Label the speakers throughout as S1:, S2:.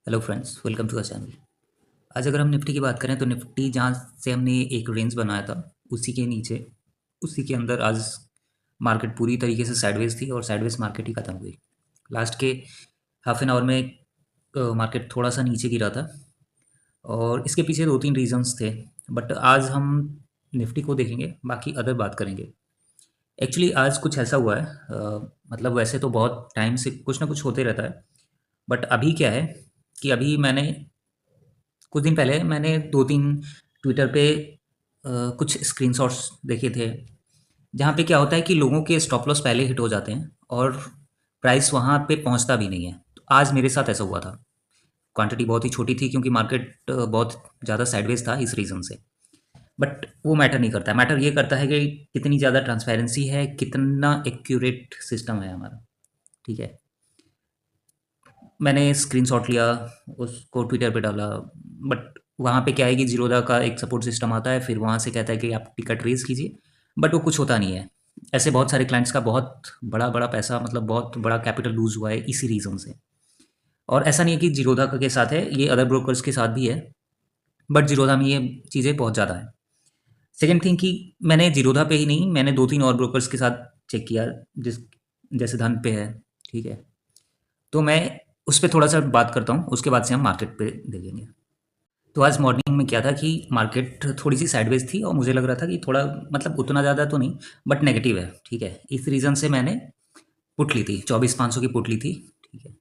S1: Hello friends, welcome to our channel. आज अगर हम निफ्टी की बात करें तो निफ्टी जहाँ से हमने एक रेंज बनाया था उसी के नीचे, उसी के अंदर आज मार्केट पूरी तरीके से साइडवेज थी और साइडवेज मार्केट ही ख़त्म हुई। लास्ट के हाफ एन आवर में मार्केट थोड़ा सा नीचे गिरा था और इसके पीछे दो तीन रीजंस थे। बट आज हम निफ्टी को देखेंगे, बाकी अदर बात करेंगे। एक्चुअली आज कुछ ऐसा हुआ है, मतलब वैसे तो बहुत टाइम से कुछ ना कुछ होते रहता है, बट अभी क्या है कि अभी कुछ दिन पहले मैंने 2-3 ट्विटर पे कुछ स्क्रीनशॉट्स देखे थे, जहाँ पे क्या होता है कि लोगों के स्टॉप लॉस पहले हिट हो जाते हैं और प्राइस वहाँ पे पहुँचता भी नहीं है। तो आज मेरे साथ ऐसा हुआ था। क्वांटिटी बहुत ही छोटी थी क्योंकि मार्केट बहुत ज़्यादा साइडवेज था इस रीज़न से। बट वो मैटर नहीं करता, मैटर ये करता है कि कितनी ज़्यादा ट्रांसपेरेंसी है, कितना एक्यूरेट सिस्टम है हमारा। ठीक है, मैंने स्क्रीनशॉट लिया, उसको ट्विटर पे डाला। बट वहाँ पे क्या है कि जीरोधा का एक सपोर्ट सिस्टम आता है, फिर वहाँ से कहता है कि आप टिकट रेज़ कीजिए, बट वो कुछ होता नहीं है। ऐसे बहुत सारे क्लाइंट्स का बहुत बड़ा पैसा, मतलब बहुत बड़ा कैपिटल लूज़ हुआ है इसी रीज़न से। और ऐसा नहीं है कि जीरोधा का के साथ है, ये अदर ब्रोकर्स के साथ भी है, बट जीरोधा में ये चीज़ें बहुत ज़्यादा है। सेकेंड थिंग कि मैंने जीरोधा पे ही नहीं, मैंने 2-3 और ब्रोकर्स के साथ चेक किया, जिस जैसे धन पे है। ठीक है, तो मैं उस पे थोड़ा-सा बात करता हूँ, उसके बाद से हम मार्केट पे देखेंगे। तो आज मॉर्निंग में क्या था कि मार्केट थोड़ी-सी साइडवेज थी और मुझे लग रहा था कि थोड़ा, मतलब उतना ज़्यादा तो नहीं, बट नेगेटिव है। ठीक है, इस रीज़न से मैंने पुट ली थी, 24,500 की पुट ली थी। ठीक है,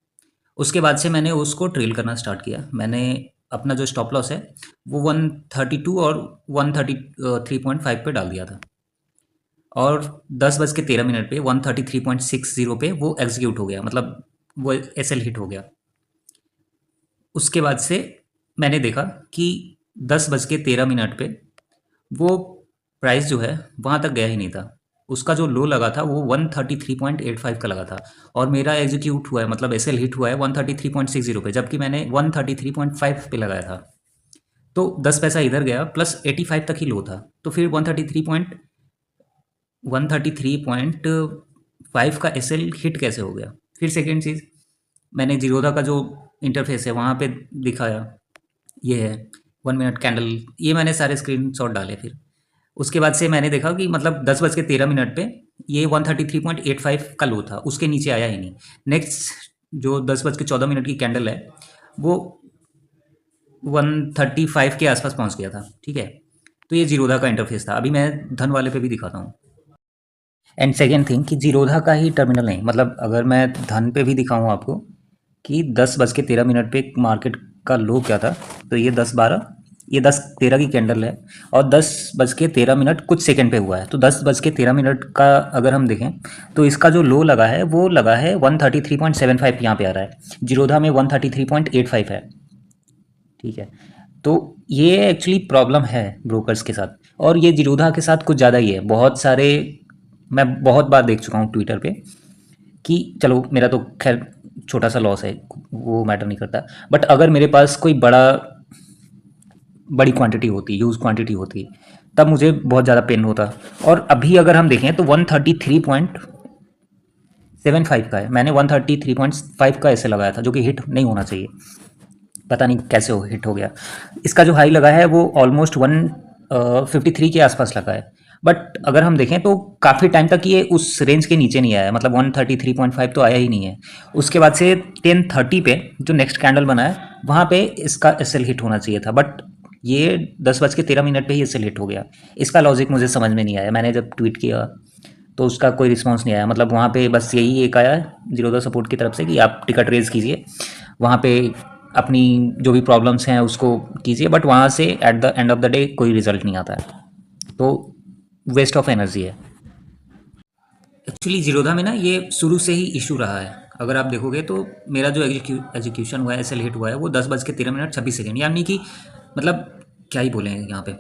S1: उसके बाद से मैंने उसको ट्रेल करना स्टार्ट किया। मैंने अपना जो स्टॉप लॉस है वो 132 और 133.5 पे डाल दिया था, और 10:13 पे 133.60 पे वो एग्जीक्यूट हो गया, मतलब वो एसएल हिट हो गया। उसके बाद से मैंने देखा कि 10:13 पे वो प्राइस जो है वहाँ तक गया ही नहीं था। उसका जो लो लगा था वो 133.85 का लगा था, और मेरा एग्जीक्यूट हुआ है, मतलब एसएल हिट हुआ है 133.60 पे, जबकि मैंने 133.5 पे लगाया था। तो 10 पैसा इधर गया, प्लस 85 तक ही लो था, तो फिर 133.5 का एसएल हिट कैसे हो गया। फिर सेकेंड चीज़, मैंने जीरोधा का जो इंटरफेस है वहाँ पे दिखाया, ये है 1 मिनट कैंडल, ये मैंने सारे स्क्रीनशॉट डाले। फिर उसके बाद से मैंने देखा कि मतलब 10:13 पे ये 133.85 का लो था, उसके नीचे आया ही नहीं। नेक्स्ट जो 10:14 की कैंडल है वो 135 के आसपास पहुंच गया था। ठीक है, तो ये जीरोधा का इंटरफेस था। अभी मैं धन वाले पे भी दिखाता हूँ। एंड सेकेंड थिंग कि जीरोधा का ही टर्मिनल नहीं, मतलब अगर मैं धन पे भी दिखाऊँ आपको कि 10:13 पे मार्केट का लो क्या था, तो ये 10:13 की कैंडल है, और 10:13 कुछ सेकंड पे हुआ है। तो 10:13 का अगर हम देखें तो इसका जो लो लगा है वो लगा है 133.75, यहाँ पे आ रहा है। जीरोधा में 133.85 है। ठीक है, तो ये एक्चुअली प्रॉब्लम है ब्रोकर्स के साथ, और ये जीरोधा के साथ कुछ ज़्यादा ही है। बहुत सारे, मैं बहुत बार देख चुका हूँ ट्विटर पे कि चलो मेरा तो खैर छोटा सा लॉस है, वो मैटर नहीं करता, बट अगर मेरे पास कोई बड़ी क्वांटिटी होती, ह्यूज क्वांटिटी होती, तब मुझे बहुत ज़्यादा पेन होता। और अभी अगर हम देखें तो 133.75 का है, मैंने 133.5 का ऐसे लगाया था, जो कि हिट नहीं होना चाहिए। पता नहीं कैसे हिट हो गया। इसका जो हाई लगा है वो ऑलमोस्ट 153 के आसपास लगा है, बट अगर हम देखें तो काफ़ी टाइम तक ये उस रेंज के नीचे नहीं आया, मतलब 133.5 तो आया ही नहीं है। उसके बाद से 10:30 पे जो नेक्स्ट कैंडल बना है वहाँ पे इसका एसएल हिट होना चाहिए था, बट ये 10:13 पे ही एसएल हिट हो गया। इसका लॉजिक मुझे समझ में नहीं आया। मैंने जब ट्वीट किया तो उसका कोई रिस्पॉन्स नहीं आया, मतलब वहाँ पे बस यही एक आया जीरोधा सपोर्ट की तरफ से कि आप टिकट रेज कीजिए, वहाँ पे अपनी जो भी प्रॉब्लम्स हैं उसको कीजिए, बट वहाँ से at the end of the day कोई रिजल्ट नहीं आता है, तो वेस्ट ऑफ एनर्जी है। एक्चुअली जीरोधा में ना ये शुरू से ही इशू रहा है। अगर आप देखोगे तो मेरा जो एग्जीक्यूशन हुआ है, एसएल हिट हुआ है, वो 10:13 26 यानी कि मतलब क्या ही बोले यहाँ पे।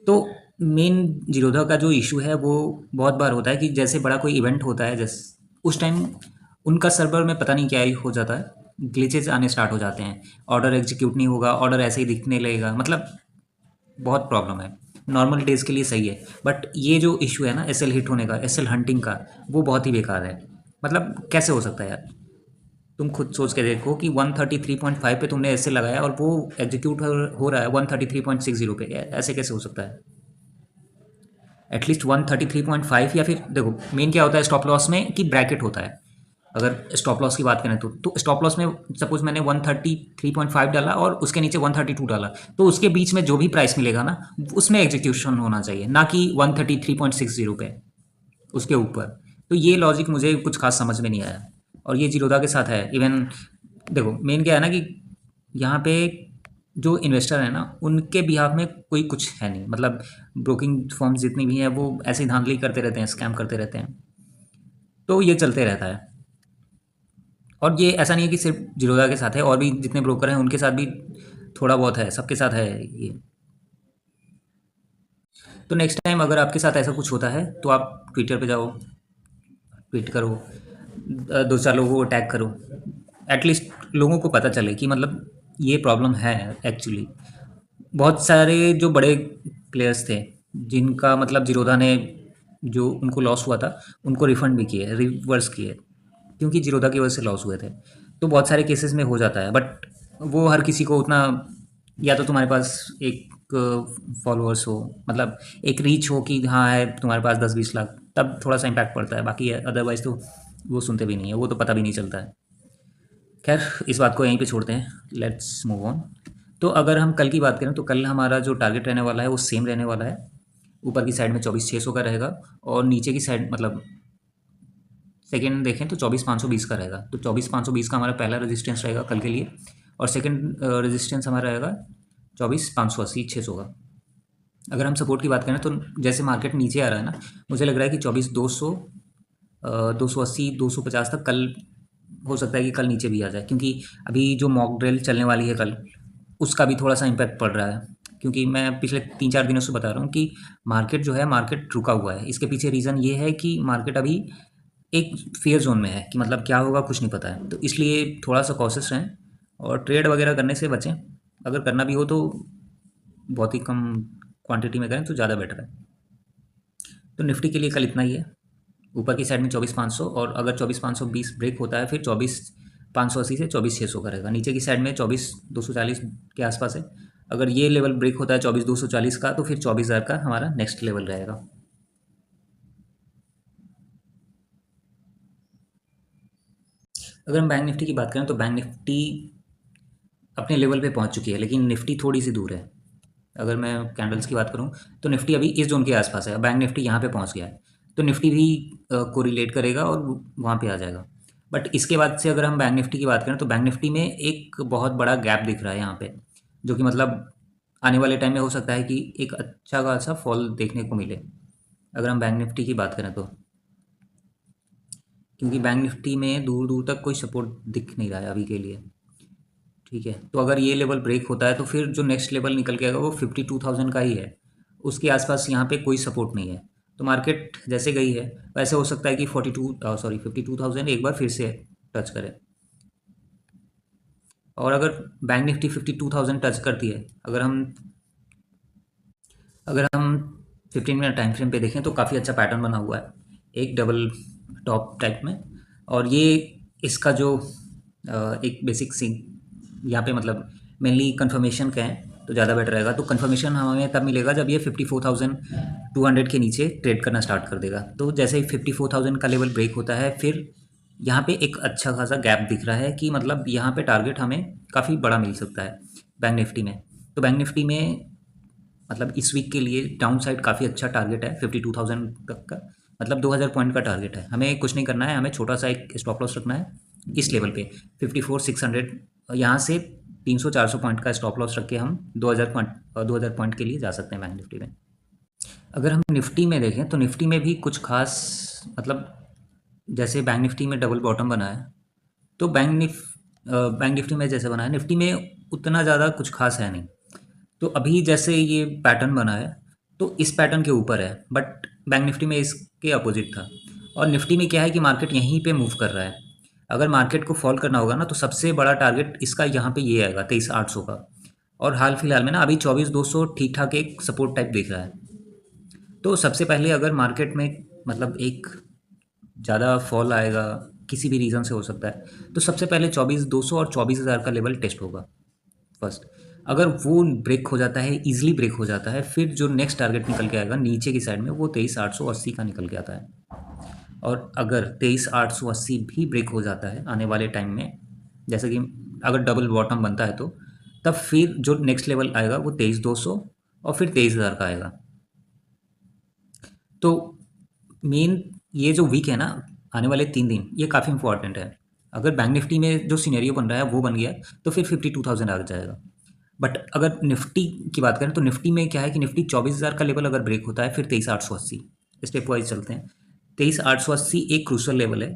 S1: तो मेन जीरोधा का जो इशू है वो बहुत बार होता है कि जैसे बड़ा कोई इवेंट होता है, जैसे उस टाइम उनका सर्वर में पता नहीं क्या ही हो जाता है, ग्लिचेज आने स्टार्ट हो जाते हैं, ऑर्डर एग्जीक्यूट नहीं होगा, ऑर्डर ऐसे ही दिखने लगेगा, मतलब बहुत प्रॉब्लम है। नॉर्मल डेज़ के लिए सही है, बट ये जो इशू है ना एसएल हिट होने का, एसएल हंटिंग का, वो बहुत ही बेकार है। मतलब कैसे हो सकता है यार। तुम खुद सोच के देखो कि 133.5 पे तुमने ऐसे लगाया और वो एग्जीक्यूट हो रहा है 133.60 पे, ऐसे कैसे हो सकता है? एटलीस्ट 133.5, या फिर देखो मेन क्या होता है स्टॉप लॉस में कि ब्रैकेट होता है। अगर स्टॉप लॉस की बात करें तो स्टॉप लॉस में सपोज मैंने 133.5 डाला और उसके नीचे 132 डाला, तो उसके बीच में जो भी प्राइस मिलेगा ना उसमें एग्जीक्यूशन होना चाहिए, ना कि 133.60 पे उसके ऊपर। तो ये लॉजिक मुझे कुछ खास समझ में नहीं आया, और ये जीरोधा के साथ है इवन। देखो मेन क्या है ना कि यहाँ पे जो इन्वेस्टर है ना उनके बिहाफ में कोई कुछ है नहीं, मतलब ब्रोकिंग फर्म्स जितनी भी हैं वो ऐसे ही धांधली करते रहते हैं, स्कैम करते रहते हैं, तो ये चलते रहता है। और ये ऐसा नहीं है कि सिर्फ जीरोधा के साथ है, और भी जितने ब्रोकर हैं उनके साथ भी थोड़ा बहुत है, सबके साथ है ये। तो नेक्स्ट टाइम अगर आपके साथ ऐसा कुछ होता है तो आप ट्विटर पे जाओ, ट्वीट करो, दो चार लोगों को टैग करो, एटलीस्ट लोगों को पता चले कि मतलब ये प्रॉब्लम है एक्चुअली। बहुत सारे जो बड़े प्लेयर्स थे जिनका मतलब जीरोधा ने जो उनको लॉस हुआ था उनको रिफंड भी किए, रिवर्स किए, क्योंकि जीरोधा की वजह से लॉस हुए थे। तो बहुत सारे केसेस में हो जाता है, बट वो हर किसी को उतना, या तो तुम्हारे पास एक फॉलोअर्स हो, मतलब एक रीच हो कि हाँ है तुम्हारे पास 10-20 लाख, तब थोड़ा सा इम्पैक्ट पड़ता है, बाकी अदरवाइज तो वो सुनते भी नहीं है, वो तो पता भी नहीं चलता है। खैर इस बात को यहीं पे छोड़ते हैं, लेट्स मूव ऑन। तो अगर हम कल की बात करें तो कल हमारा जो टारगेट रहने वाला है वो सेम रहने वाला है। ऊपर की साइड में 24,600 का रहेगा, और नीचे की साइड मतलब सेकेंड देखें तो 24,520 का रहेगा। तो 24,520 का हमारा पहला रेजिस्टेंस रहेगा कल के लिए, और सेकेंड रेजिस्टेंस हमारा रहेगा 24,580, 600 का। अगर हम सपोर्ट की बात करें तो जैसे मार्केट नीचे आ रहा है ना, मुझे लग रहा है कि 24,200, 280, 250 तक कल हो सकता है कि कल नीचे भी आ जाए, क्योंकि अभी जो मॉक ड्रिल चलने वाली है कल, उसका भी थोड़ा सा इम्पैक्ट पड़ रहा है। क्योंकि मैं पिछले 3-4 दिनों से बता रहा हूँ कि मार्केट जो है मार्केट रुका हुआ है। इसके पीछे रीज़न ये है कि मार्केट अभी एक फेयर जोन में है कि मतलब क्या होगा कुछ नहीं पता है, तो इसलिए थोड़ा सा कॉशियस रहें और ट्रेड वगैरह करने से बचें। अगर करना भी हो तो बहुत ही कम क्वांटिटी में करें तो ज़्यादा बेटर है। तो निफ्टी के लिए कल इतना ही है। ऊपर की साइड में 24,500, और अगर 24,520 ब्रेक होता है फिर 24,580 से 24,600 का रहेगा। नीचे की साइड में 24,240 के आसपास है। अगर ये लेवल ब्रेक होता है 24,240 का तो फिर 24,000 का हमारा नेक्स्ट लेवल रहेगा। अगर हम बैंक निफ्टी की बात करें तो बैंक निफ्टी अपने लेवल पे पहुंच चुकी है, लेकिन निफ्टी थोड़ी सी दूर है। अगर मैं कैंडल्स की बात करूं तो निफ्टी अभी इस जोन के आसपास है, बैंक निफ्टी यहाँ पे पहुंच गया है, तो निफ्टी भी कोरिलेट करेगा और वहाँ पे आ जाएगा। बट इसके बाद से अगर हम बैंक निफ्टी की बात करें तो बैंक निफ्टी में एक बहुत बड़ा गैप दिख रहा है यहाँ पे, जो कि मतलब आने वाले टाइम में हो सकता है कि एक अच्छा खासा फॉल देखने को मिले, अगर हम बैंक निफ्टी की बात करें तो। क्योंकि बैंक निफ्टी में दूर दूर तक कोई सपोर्ट दिख नहीं रहा है अभी के लिए। ठीक है, तो अगर ये लेवल ब्रेक होता है तो फिर जो नेक्स्ट लेवल निकल के आएगा वो 52,000 का ही है। उसके आसपास यहाँ पे कोई सपोर्ट नहीं है, तो मार्केट जैसे गई है वैसे हो सकता है कि 52,000 एक बार फिर से टच करे। और अगर बैंक निफ्टी 52,000 टच करती है, अगर हम 15 मिनट टाइम फ्रेम पे देखें तो काफ़ी अच्छा पैटर्न बना हुआ है, एक डबल टॉप टाइप में। और ये इसका जो एक बेसिक सी यहाँ पे मतलब मेनली कंफर्मेशन का है तो ज़्यादा बेटर रहेगा। तो कंफर्मेशन हमें तब मिलेगा जब ये 54,200 के नीचे ट्रेड करना स्टार्ट कर देगा। तो जैसे ही 54,000 का लेवल ब्रेक होता है फिर यहाँ पे एक अच्छा खासा गैप दिख रहा है कि मतलब यहाँ पे टारगेट हमें काफ़ी बड़ा मिल सकता है बैंक निफ्टी में। तो बैंक निफ्टी में मतलब इस वीक के लिए डाउन साइड काफ़ी अच्छा टारगेट है 52,000 तक का, मतलब 2,000 पॉइंट का टारगेट है। हमें कुछ नहीं करना है, हमें छोटा सा एक स्टॉप लॉस रखना है इस लेवल पे 54,600। यहाँ से 300-400 पॉइंट का स्टॉप लॉस रख के हम 2,000 पॉइंट के लिए जा सकते हैं बैंक निफ्टी में। अगर हम निफ्टी में देखें तो निफ्टी में भी कुछ खास मतलब जैसे बैंक निफ्टी में डबल बॉटम बना है, तो बैंक निफ्टी में जैसे बना है निफ्टी में उतना ज़्यादा कुछ खास है नहीं। तो अभी जैसे ये पैटर्न बना है तो इस पैटर्न के ऊपर है, बट बैंक निफ्टी में इसके अपोजिट था। और निफ्टी में क्या है कि मार्केट यहीं पे मूव कर रहा है। अगर मार्केट को फॉल करना होगा ना तो सबसे बड़ा टारगेट इसका यहाँ पे ये आएगा 23,800 का। और हाल फिलहाल में ना अभी 24,200 ठीक ठाक एक सपोर्ट टाइप दिख रहा है। तो सबसे पहले अगर मार्केट में मतलब एक ज़्यादा फॉल आएगा किसी भी रीज़न से हो सकता है। तो सबसे पहले 24,200 और 24,000 का लेवल टेस्ट होगा फर्स्ट। अगर वो ब्रेक हो जाता है, ईज़िली ब्रेक हो जाता है, फिर जो नेक्स्ट टारगेट निकल के आएगा नीचे की साइड में वो 23,880 का निकल के आता है। और अगर 23,880 भी ब्रेक हो जाता है आने वाले टाइम में, जैसे कि अगर डबल बॉटम बनता है तो तब फिर जो नेक्स्ट लेवल आएगा वो 23,200 और फिर 23,000 का आएगा। तो मेन ये जो वीक है ना, आने वाले 3 दिन ये काफ़ी इंपॉर्टेंट है। अगर बैंक निफ्टी में जो सिनेरियो बन रहा है वो बन गया तो फिर 52,000 आ जाएगा। बट अगर निफ्टी की बात करें तो निफ्टी में क्या है कि निफ्टी 24,000 का लेवल अगर ब्रेक होता है फिर 23,880। स्टेप वाइज चलते हैं। 23,880 एक क्रूशल लेवल है।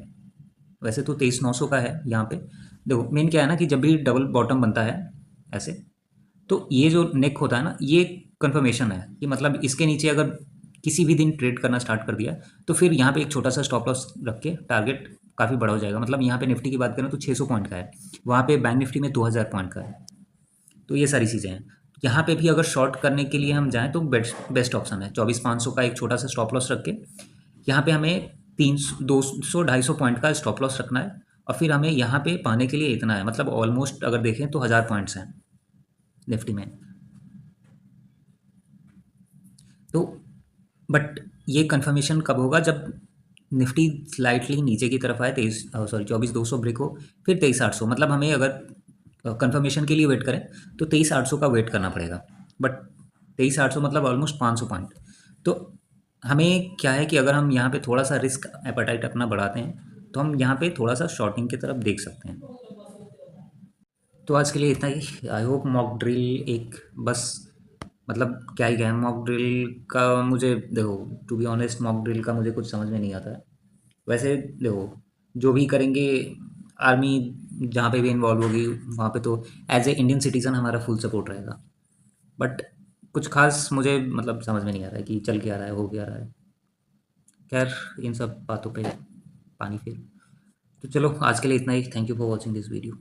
S1: वैसे तो 23,900 का है यहाँ पे। देखो मेन क्या है ना कि जब भी डबल बॉटम बनता है ऐसे, तो ये जो नेक होता है ना, ये कंफर्मेशन है कि मतलब इसके नीचे अगर किसी भी दिन ट्रेड करना स्टार्ट कर दिया तो फिर यहाँ पे एक छोटा सा स्टॉप लॉस रख के टारगेट काफ़ी बड़ा हो जाएगा। मतलब यहाँ पे निफ्टी की बात करें तो 600 पॉइंट का है, वहाँ पे बैंक निफ्टी में 2,000 पॉइंट का है। तो ये सारी चीज़ें हैं। यहाँ पे भी अगर शॉर्ट करने के लिए हम जाएँ तो बेस्ट ऑप्शन है 24,500 का एक छोटा सा स्टॉप लॉस रख के। यहाँ पे हमें 200-250 पॉइंट का स्टॉप लॉस रखना है और फिर हमें यहाँ पे पाने के लिए इतना है, मतलब ऑलमोस्ट अगर देखें तो 1,000 पॉइंट्स हैं निफ्टी में। तो बट ये कंफर्मेशन कब होगा, जब निफ्टी स्लाइटली नीचे की तरफ आए, 24,200 ब्रेक हो, फिर 23,800। मतलब हमें अगर कंफर्मेशन के लिए वेट करें तो 23,800 का वेट करना पड़ेगा। बट 23,800 मतलब ऑलमोस्ट 500 पॉइंट। तो हमें क्या है कि अगर हम यहाँ पे थोड़ा सा रिस्क एपेटाइट अपना बढ़ाते हैं तो हम यहाँ पे थोड़ा सा शॉर्टिंग की तरफ देख सकते हैं। तो आज के लिए इतना ही। आई होप मॉक ड्रिल एक बस, मतलब क्या ही कहें, मॉक ड्रिल का मुझे देखो, to be honest mock drill का मुझे कुछ समझ में नहीं आता है। वैसे देखो, जो भी करेंगे, आर्मी जहाँ पे भी इन्वॉल्व होगी वहाँ पे तो एज ए इंडियन सिटीज़न हमारा फुल सपोर्ट रहेगा। बट कुछ खास मुझे मतलब समझ में नहीं आ रहा है कि चल क्या रहा है, हो क्या रहा है। खैर, इन सब बातों पे पानी फिर। तो चलो आज के लिए इतना ही। Thank you for watching this video.